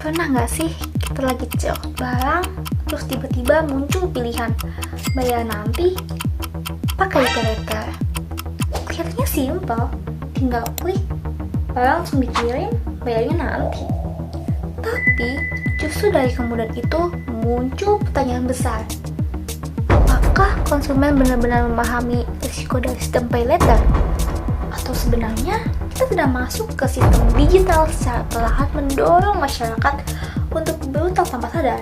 Pernah nggak sih kita lagi cek barang, terus tiba-tiba muncul pilihan bayar nanti pakai paylater? Kelihatannya simpel, tinggal klik, barang langsung dikirim, bayarnya nanti. Tapi justru dari kemudahan itu muncul pertanyaan besar. Apakah konsumen benar-benar memahami risiko dari sistem paylater? Atau sebenarnya kita sudah masuk ke sistem digital secara perlahan mendorong masyarakat untuk berutang tanpa sadar?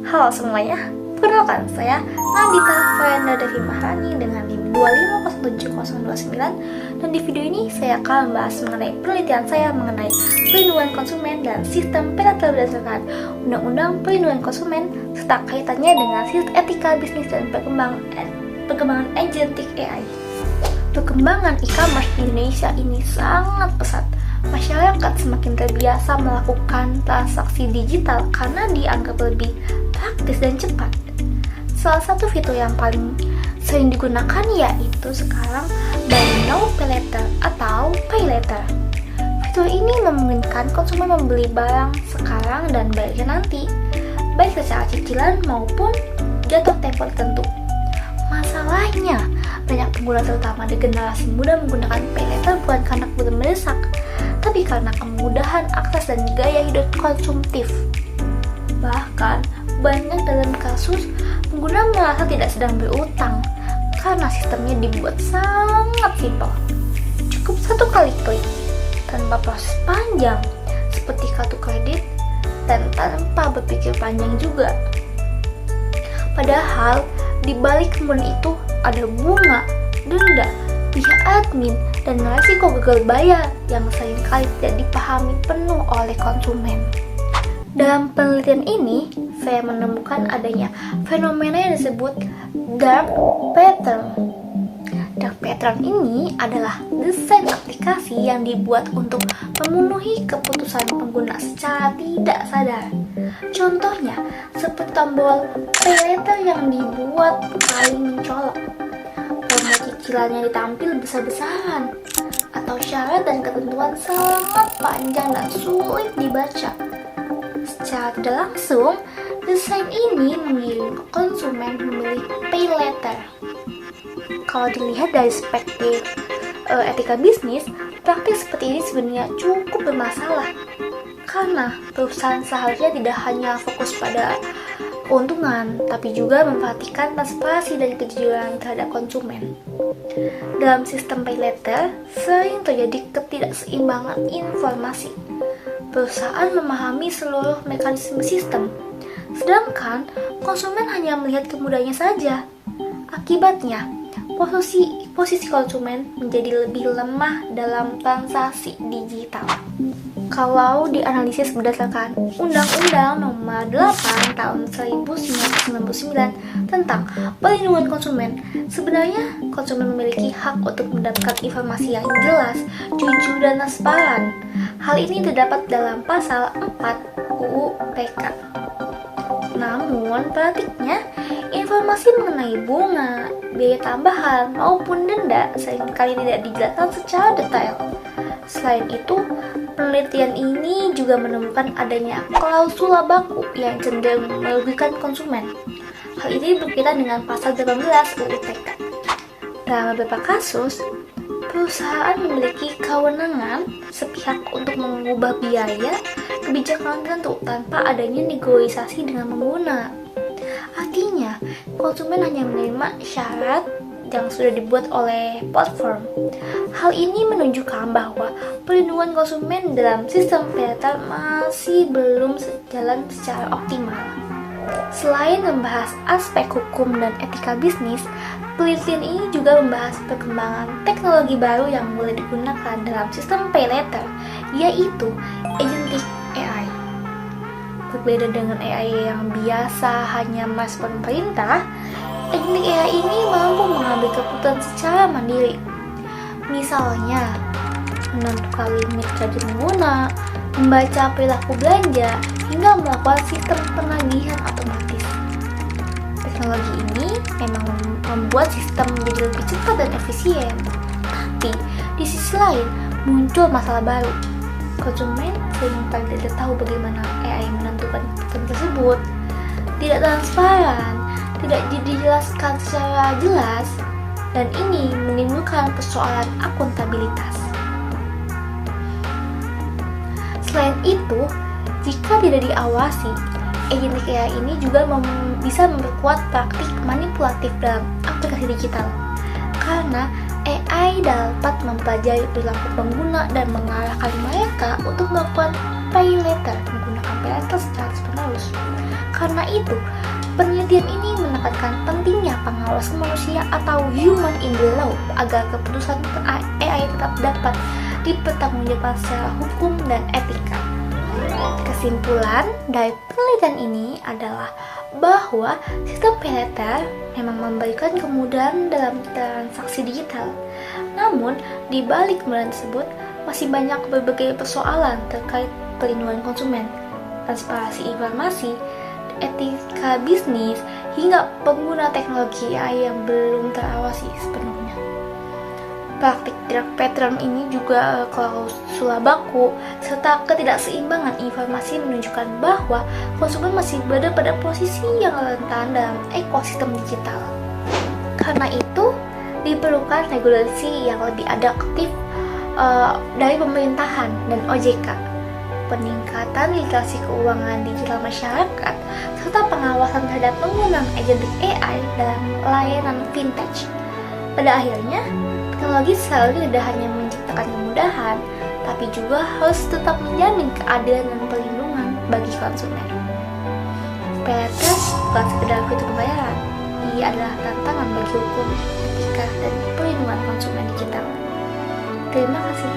Halo semuanya, perkenalkan saya Nandita Farenda Devi Maharani dengan NIM 2507029, dan di video ini saya akan membahas mengenai penelitian saya mengenai perlindungan konsumen dan sistem paylater berdasarkan Undang-Undang Perlindungan Konsumen serta kaitannya dengan sistem etika bisnis dan perkembangan agentic AI. Perkembangan e-commerce di Indonesia ini sangat pesat. Masyarakat semakin terbiasa melakukan transaksi digital karena dianggap lebih praktis dan cepat. Salah satu fitur yang paling sering digunakan yaitu sekarang Buy Now Pay Later atau paylater. Fitur ini memungkinkan konsumen membeli barang sekarang dan bayarnya nanti, baik secara cicilan maupun jatuh tempo tertentu. Masalahnya, banyak pengguna terutama di generasi muda menggunakan paylater bukan karena kebutuhan mendesak, tapi karena kemudahan akses dan gaya hidup konsumtif. Bahkan, banyak dalam kasus pengguna merasa tidak sedang berutang karena sistemnya dibuat sangat simpel. Cukup satu kali klik, tanpa proses panjang seperti kartu kredit dan tanpa berpikir panjang juga. Padahal, di balik kemudahan itu ada bunga, denda, pihak admin, dan resiko gagal bayar yang seringkali tidak dipahami penuh oleh konsumen. Dalam penelitian ini, saya menemukan adanya fenomena yang disebut dark pattern. Dark pattern ini adalah desain aplikasi yang dibuat untuk memenuhi keputusan pengguna secara tidak sadar. Contohnya, seperti tombol paylater yang dibuat paling mencolok, promo cicilan yang ditampil besar-besaran, atau syarat dan ketentuan sangat panjang dan sulit dibaca. Secara tidak langsung, desain ini mengirim konsumen memilih paylater. Kalau dilihat dari perspektif etika bisnis, praktik seperti ini sebenarnya cukup bermasalah. Karena perusahaan seharusnya tidak hanya fokus pada keuntungan, tapi juga memperhatikan transparansi dan kejujuran terhadap konsumen. Dalam sistem paylater, sering terjadi ketidakseimbangan informasi. Perusahaan memahami seluruh mekanisme sistem, sedangkan konsumen hanya melihat kemudahannya saja. Akibatnya, posisi konsumen menjadi lebih lemah dalam transaksi digital. Kalau dianalisis berdasarkan Undang-Undang Nomor 8 Tahun 1999 tentang Perlindungan Konsumen, sebenarnya konsumen memiliki hak untuk mendapatkan informasi yang jelas, jujur, dan transparan. Hal ini terdapat dalam Pasal 4 UU PK. Namun, praktiknya, informasi mengenai bunga, biaya tambahan, maupun denda seringkali tidak dijelaskan secara detail. Selain itu, penelitian ini juga menemukan adanya klausula baku yang cenderung merugikan konsumen. Hal ini berkaitan dengan pasal 18 UU PK. Dalam beberapa kasus, perusahaan memiliki kewenangan sepihak untuk mengubah biaya kebijakan tertentu tanpa adanya negosiasi dengan pengguna. Artinya, konsumen hanya menerima syarat yang sudah dibuat oleh platform. Hal ini menunjukkan bahwa perlindungan konsumen dalam sistem paylater masih belum jalan secara optimal. Selain membahas aspek hukum dan etika bisnis, penelitian ini juga membahas perkembangan teknologi baru yang mulai digunakan dalam sistem paylater, yaitu agentic AI. Berbeda dengan AI yang biasa hanya merespon perintah, agentic AI ini mampu mengambil keputusan secara mandiri. Misalnya, menentukan limit charge pengguna, membaca perilaku belanja, hingga melakukan sistem penagihan otomatis. Teknologi ini memang membuat sistem menjadi lebih cepat dan efisien. Tapi, di sisi lain, muncul masalah baru. Konsumen seringkali tidak tahu bagaimana AI menentukan keputusan tersebut, tidak transparan, tidak dijelaskan secara jelas, dan ini menimbulkan persoalan akuntabilitas. Selain itu, jika tidak diawasi, agentic AI ini juga bisa memperkuat praktik manipulatif dalam aplikasi digital. Karena AI dapat mempelajari perilaku pengguna dan mengarahkan mereka untuk melakukan pay later menggunakan pay later secara terus-menerus. Karena itu, penelitian ini menekankan pentingnya pengawasan manusia atau human in the loop agar keputusan AI tetap dapat dipertanggungjawabkan secara hukum dan etika. Kesimpulan dari penelitian ini adalah bahwa sistem pay later memang memberikan kemudahan dalam transaksi digital. Namun, di balik kemudahan tersebut masih banyak berbagai persoalan terkait perlindungan konsumen, transparansi informasi, etika bisnis, hingga pengguna teknologi AI yang belum terawasi sepenuhnya. Praktik dark pattern ini juga klausul baku serta ketidakseimbangan informasi menunjukkan bahwa konsumen masih berada pada posisi yang rentan dalam ekosistem digital. Karena itu, diperlukan regulasi yang lebih adaptif dari pemerintahan dan OJK, peningkatan literasi keuangan digital masyarakat, serta pengawasan terhadap penggunaan agentic AI dalam layanan fintech. Pada akhirnya, teknologi selalu tidak hanya menciptakan kemudahan, tapi juga harus tetap menjamin keadilan dan perlindungan bagi konsumen. Pay later bukan sekedar fitur pembayaran, ia adalah tantangan bagi hukum, etika, dan perlindungan konsumen digital. Terima kasih.